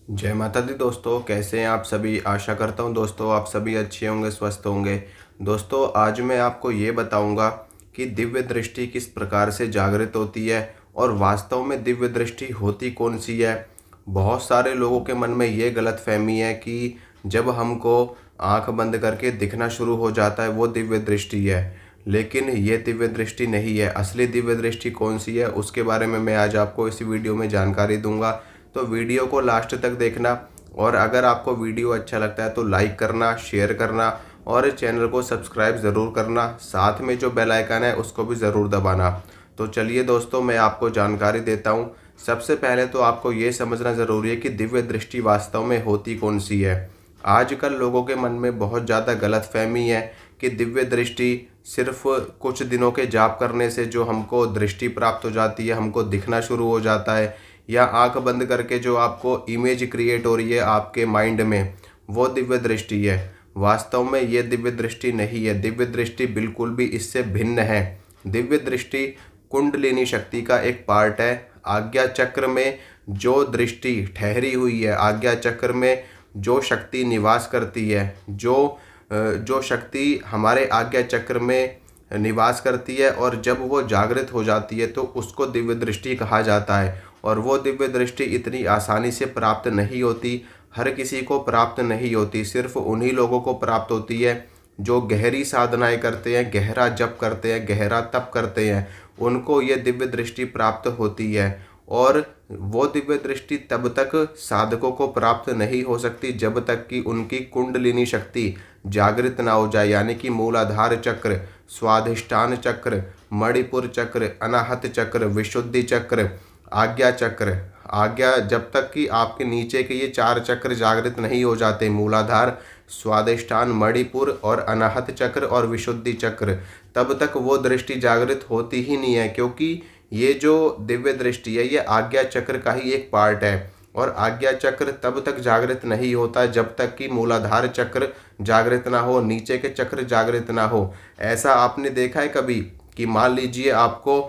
जय माता दी दोस्तों, कैसे हैं आप सभी। आशा करता हूं दोस्तों आप सभी अच्छे होंगे, स्वस्थ होंगे। दोस्तों आज मैं आपको ये बताऊंगा कि दिव्य दृष्टि किस प्रकार से जागृत होती है और वास्तव में दिव्य दृष्टि होती कौन सी है। बहुत सारे लोगों के मन में ये गलतफहमी है कि जब हमको आंख बंद करके दिखना शुरू हो जाता है वो दिव्य दृष्टि है, लेकिन ये दिव्य दृष्टि नहीं है। असली दिव्य दृष्टि कौन सी है उसके बारे में मैं आज आपको इस वीडियो में जानकारी दूंगा, तो वीडियो को लास्ट तक देखना। और अगर आपको वीडियो अच्छा लगता है तो लाइक करना, शेयर करना और चैनल को सब्सक्राइब ज़रूर करना। साथ में जो बेल आइकन है उसको भी ज़रूर दबाना। तो चलिए दोस्तों मैं आपको जानकारी देता हूँ। सबसे पहले तो आपको ये समझना ज़रूरी है कि दिव्य दृष्टि वास्तव में होती कौन सी है। आजकल लोगों के मन में बहुत ज़्यादा गलतफहमी है कि दिव्य दृष्टि सिर्फ कुछ दिनों के जाप करने से जो हमको दृष्टि प्राप्त हो जाती है, हमको दिखना शुरू हो जाता है, या आंख बंद करके जो आपको इमेज क्रिएट हो रही है आपके माइंड में, वो दिव्य दृष्टि है। वास्तव में ये दिव्य दृष्टि नहीं है। दिव्य दृष्टि बिल्कुल भी इससे भिन्न है। दिव्य दृष्टि कुंडलिनी शक्ति का एक पार्ट है। आज्ञा चक्र में जो दृष्टि ठहरी हुई है, आज्ञा चक्र में जो शक्ति निवास करती है, जो शक्ति हमारे आज्ञा चक्र में निवास करती है और जब वो जागृत हो जाती है तो उसको दिव्य दृष्टि कहा जाता है। और वो दिव्य दृष्टि इतनी आसानी से प्राप्त नहीं होती, हर किसी को प्राप्त नहीं होती। सिर्फ उन्हीं लोगों को प्राप्त होती है जो गहरी साधनाएं करते हैं, गहरा जप करते हैं, गहरा तप करते हैं, उनको ये दिव्य दृष्टि प्राप्त होती है। और वो दिव्य दृष्टि तब तक साधकों को प्राप्त नहीं हो सकती जब तक कि उनकी कुंडलिनी शक्ति जागृत ना हो जाए, यानी कि मूलाधार चक्र, स्वाधिष्ठान चक्र, मणिपुर चक्र, अनाहत चक्र, विशुद्धि चक्र, आज्ञा चक्र। आज्ञा जब तक कि आपके नीचे के ये चार चक्र जागृत नहीं हो जाते, मूलाधार, स्वादिष्ठान, मणिपुर और अनाहत चक्र और विशुद्धि चक्र, तब तक वो दृष्टि जागृत होती ही नहीं है। क्योंकि ये जो दिव्य दृष्टि है ये आज्ञा चक्र का ही एक पार्ट है। और आज्ञा चक्र तब तक जागृत नहीं होता जब तक कि मूलाधार चक्र जागृत ना हो, नीचे के चक्र जागृत ना हो। ऐसा आपने देखा है कभी कि मान लीजिए आपको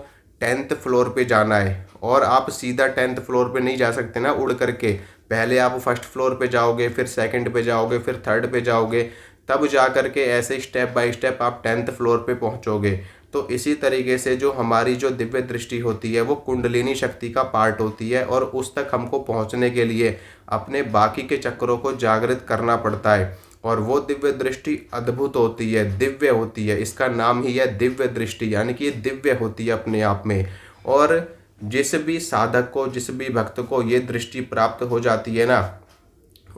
10th फ्लोर पे जाना है और आप सीधा 10th फ्लोर पे नहीं जा सकते ना उड़ करके। पहले आप फर्स्ट फ्लोर पे जाओगे, फिर सेकंड पे जाओगे, फिर थर्ड पे जाओगे, तब जा करके ऐसे स्टेप बाय स्टेप आप 10th फ्लोर पे पहुंचोगे। तो इसी तरीके से जो हमारी जो दिव्य दृष्टि होती है वो कुंडलिनी शक्ति का पार्ट होती है और उस तक हमको पहुंचने के लिए अपने बाकी के चक्रों को जागृत करना पड़ता है। और वो दिव्य दृष्टि अद्भुत होती है, दिव्य होती है। इसका नाम ही है दिव्य दृष्टि, यानी कि ये दिव्य होती है अपने आप में। और जिस भी साधक को, जिस भी भक्त को ये दृष्टि प्राप्त हो जाती है ना,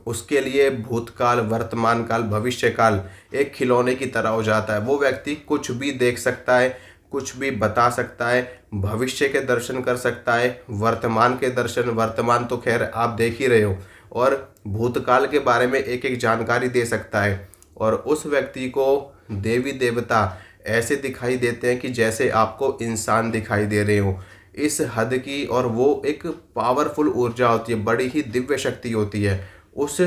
उसके लिए भूतकाल, वर्तमान काल, भविष्य काल एक खिलौने की तरह हो जाता है। वो व्यक्ति कुछ भी देख सकता है, कुछ भी बता सकता है, भविष्य के दर्शन कर सकता है, वर्तमान के दर्शन, वर्तमान तो खैर आप देख ही रहे हो, और भूतकाल के बारे में एक एक जानकारी दे सकता है। और उस व्यक्ति को देवी देवता ऐसे दिखाई देते हैं कि जैसे आपको इंसान दिखाई दे रहे हो, इस हद की। और वो एक पावरफुल ऊर्जा होती है, बड़ी ही दिव्य शक्ति होती है। उस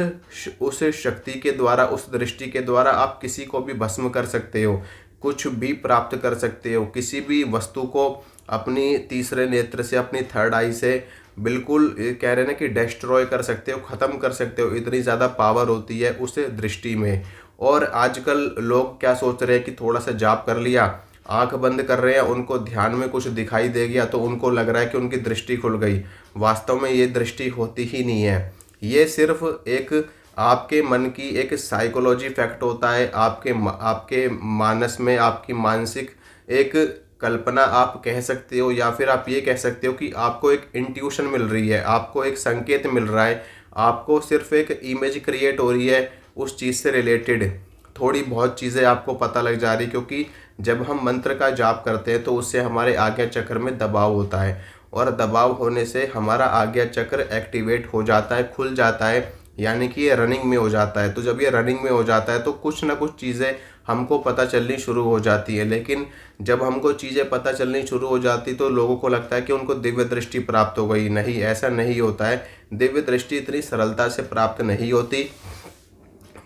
शक्ति के द्वारा, उस दृष्टि के द्वारा आप किसी को भी भस्म कर सकते हो, कुछ भी प्राप्त कर सकते हो। किसी भी वस्तु को अपनी तीसरे नेत्र से, अपनी थर्ड आई से बिल्कुल कह रहे हैं ना कि डिस्ट्रॉय कर सकते हो, ख़त्म कर सकते हो। इतनी ज़्यादा पावर होती है उस दृष्टि में। और आजकल लोग क्या सोच रहे हैं कि थोड़ा सा जाप कर लिया, आंख बंद कर रहे हैं, उनको ध्यान में कुछ दिखाई दे गया तो उनको लग रहा है कि उनकी दृष्टि खुल गई। वास्तव में ये दृष्टि होती ही नहीं है। ये सिर्फ एक आपके मन की एक साइकोलॉजी फैक्ट होता है। आपके मानस में आपकी मानसिक एक कल्पना आप कह सकते हो, या फिर आप ये कह सकते हो कि आपको एक इंट्यूशन मिल रही है, आपको एक संकेत मिल रहा है, आपको सिर्फ एक इमेज क्रिएट हो रही है उस चीज़ से रिलेटेड। थोड़ी बहुत चीज़ें आपको पता लग जा रही, क्योंकि जब हम मंत्र का जाप करते हैं तो उससे हमारे आज्ञा चक्र में दबाव होता है, और दबाव होने से हमारा आज्ञा चक्र एक्टिवेट हो जाता है, खुल जाता है, यानी कि ये रनिंग में हो जाता है। तो जब ये रनिंग में हो जाता है तो कुछ ना कुछ चीज़ें हमको पता चलनी शुरू हो जाती है। लेकिन जब हमको चीज़ें पता चलनी शुरू हो जाती तो लोगों को लगता है कि उनको दिव्य दृष्टि प्राप्त हो गई। नहीं, ऐसा नहीं होता है। दिव्य दृष्टि इतनी सरलता से प्राप्त नहीं होती।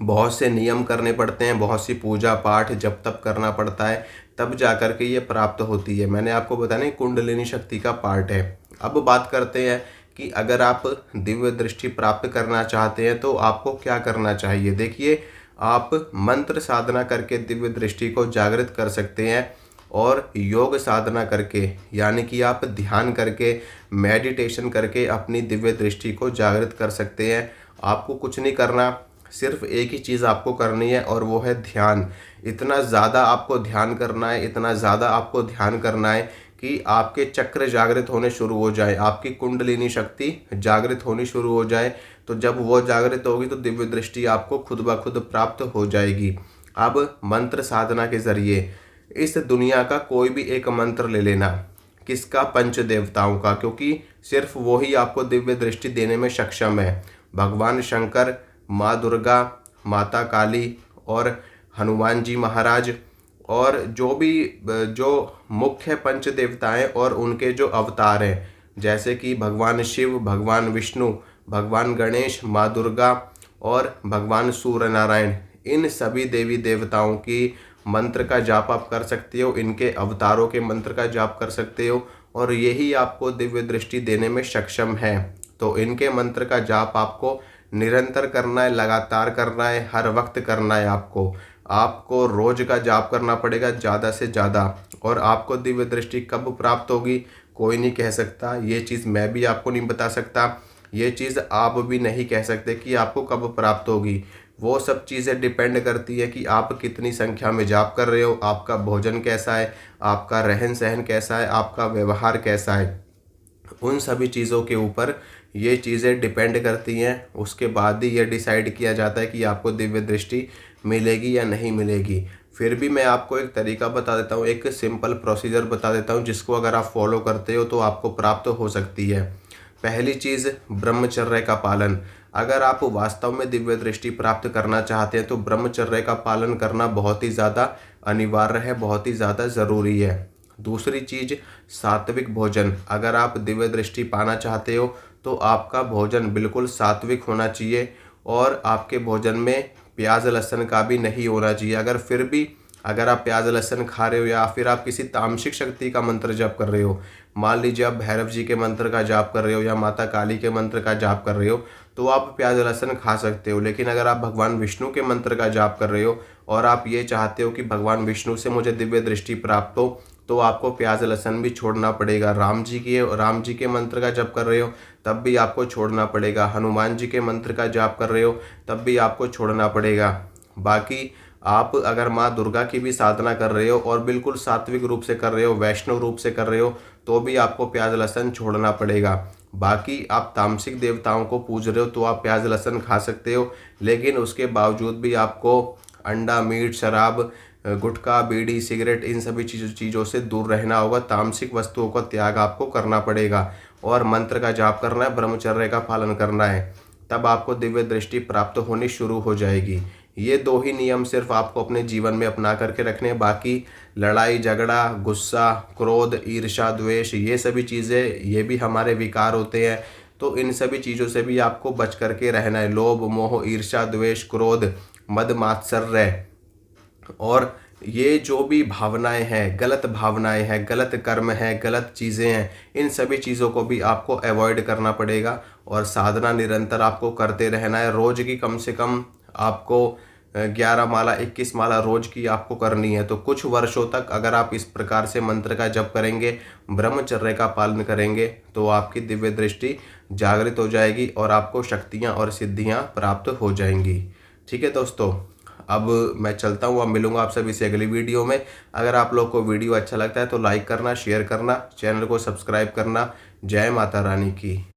बहुत से नियम करने पड़ते हैं, बहुत सी पूजा पाठ जप तप करना पड़ता है, तब जा कर के ये प्राप्त होती है। मैंने आपको बताया नहीं, कुंडलिनी शक्ति का पार्ट है। अब बात करते हैं कि अगर आप दिव्य दृष्टि प्राप्त करना चाहते हैं तो आपको क्या करना चाहिए। देखिए, आप मंत्र साधना करके दिव्य दृष्टि को जागृत कर सकते हैं, और योग साधना करके यानी कि आप ध्यान करके, मेडिटेशन करके अपनी दिव्य दृष्टि को जागृत कर सकते हैं। आपको कुछ नहीं करना, सिर्फ एक ही चीज़ आपको करनी है और वो है ध्यान। इतना ज़्यादा आपको ध्यान करना है, इतना ज़्यादा आपको ध्यान करना है कि आपके चक्र जागृत होने शुरू हो जाए, आपकी कुंडलिनी शक्ति जागृत होनी शुरू हो जाए। तो जब वो जागृत होगी तो दिव्य दृष्टि आपको खुद ब खुद प्राप्त हो जाएगी। अब मंत्र साधना के ज़रिए इस दुनिया का कोई भी एक मंत्र ले लेना, किसका, पंच देवताओं का, क्योंकि सिर्फ वो ही आपको दिव्य दृष्टि देने में सक्षम है। भगवान शंकर, माँ दुर्गा, माता काली और हनुमान जी महाराज, और जो मुख्य पंच देवताएं और उनके जो अवतार हैं, जैसे कि भगवान शिव, भगवान विष्णु, भगवान गणेश, माँ दुर्गा और भगवान सूर्य नारायण, इन सभी देवी देवताओं की मंत्र का जाप आप कर सकते हो, इनके अवतारों के मंत्र का जाप कर सकते हो, और यही आपको दिव्य दृष्टि देने में सक्षम है। तो इनके मंत्र का जाप आपको निरंतर करना है, लगातार करना है, हर वक्त करना है। आपको रोज का जाप करना पड़ेगा ज़्यादा से ज़्यादा। और आपको दिव्य दृष्टि कब प्राप्त होगी कोई नहीं कह सकता, ये चीज़ मैं भी आपको नहीं बता सकता, ये चीज़ आप भी नहीं कह सकते कि आपको कब प्राप्त होगी। वो सब चीज़ें डिपेंड करती है कि आप कितनी संख्या में जाप कर रहे हो, आपका भोजन कैसा है, आपका रहन सहन कैसा है, आपका व्यवहार कैसा है। उन सभी चीज़ों के ऊपर ये चीज़ें डिपेंड करती हैं। उसके बाद ही ये डिसाइड किया जाता है कि आपको दिव्य दृष्टि मिलेगी या नहीं मिलेगी। फिर भी मैं आपको एक तरीका बता देता हूँ, एक सिंपल प्रोसीजर बता देता हूँ, जिसको अगर आप फॉलो करते हो तो आपको प्राप्त हो सकती है। पहली चीज़, ब्रह्मचर्य का पालन। अगर आप वास्तव में दिव्य दृष्टि प्राप्त करना चाहते हैं तो ब्रह्मचर्य का पालन करना बहुत ही ज़्यादा अनिवार्य है, बहुत ही ज़्यादा ज़रूरी है। दूसरी चीज़, सात्विक भोजन। अगर आप दिव्य दृष्टि पाना चाहते हो तो आपका भोजन बिल्कुल सात्विक होना चाहिए, और आपके भोजन में प्याज लहसुन का भी नहीं होना चाहिए। अगर आप प्याज लहसुन खा रहे हो या फिर आप किसी तामसिक शक्ति का मंत्र जाप कर रहे हो, मान लीजिए आप भैरव जी के मंत्र का जाप कर रहे हो या माता काली के मंत्र का जाप कर रहे हो, तो आप प्याज लहसुन खा सकते हो। लेकिन अगर आप भगवान विष्णु के मंत्र का जाप कर रहे हो और आप ये चाहते हो कि भगवान विष्णु से मुझे दिव्य दृष्टि प्राप्त हो, तो आपको प्याज लहसुन भी छोड़ना पड़ेगा। राम जी के मंत्र का जाप कर रहे हो तब भी आपको छोड़ना पड़ेगा। हनुमान जी के मंत्र का जाप कर रहे हो तब भी आपको छोड़ना पड़ेगा। बाकी आप अगर माँ दुर्गा की भी साधना कर रहे हो और बिल्कुल सात्विक रूप से कर रहे हो, वैष्णव रूप से कर रहे हो, तो भी आपको प्याज लहसुन छोड़ना पड़ेगा। बाकी आप तामसिक देवताओं को पूज रहे हो तो आप प्याज लहसुन खा सकते हो, लेकिन उसके बावजूद भी आपको अंडा, मीट, शराब, गुटखा, बीड़ी, सिगरेट, इन सभी चीज़ों से दूर रहना होगा। तामसिक वस्तुओं का त्याग आपको करना पड़ेगा और मंत्र का जाप करना है, ब्रह्मचर्य का पालन करना है। तब आपको दिव्य दृष्टि प्राप्त होनी शुरू हो जाएगी। ये दो ही नियम सिर्फ आपको अपने जीवन में अपना करके रखने हैं। बाकी लड़ाई झगड़ा, गुस्सा, क्रोध, ईर्ष्या, द्वेष, ये सभी चीज़ें, ये भी हमारे विकार होते हैं। तो इन सभी चीज़ों से भी आपको बच करके रहना है। लोभ, मोह, ईर्ष्या, द्वेष, क्रोध, मद, मात्सर्य, और ये जो भी भावनाएं हैं, गलत कर्म हैं, गलत चीज़ें हैं, इन सभी चीज़ों को भी आपको अवॉइड करना पड़ेगा। और साधना निरंतर आपको करते रहना है। रोज़ की कम से कम आपको 11 माला, 21 माला रोज की आपको करनी है। तो कुछ वर्षों तक अगर आप इस प्रकार से मंत्र का जप करेंगे, ब्रह्मचर्य का पालन करेंगे, तो आपकी दिव्य दृष्टि जागृत हो जाएगी और आपको शक्तियाँ और सिद्धियाँ प्राप्त हो जाएंगी। ठीक है दोस्तों, अब मैं चलता हूँ, अब मिलूंगा आप सभी से अगली वीडियो में। अगर आप लोग को वीडियो अच्छा लगता है तो लाइक करना, शेयर करना, चैनल को सब्सक्राइब करना। जय माता रानी की।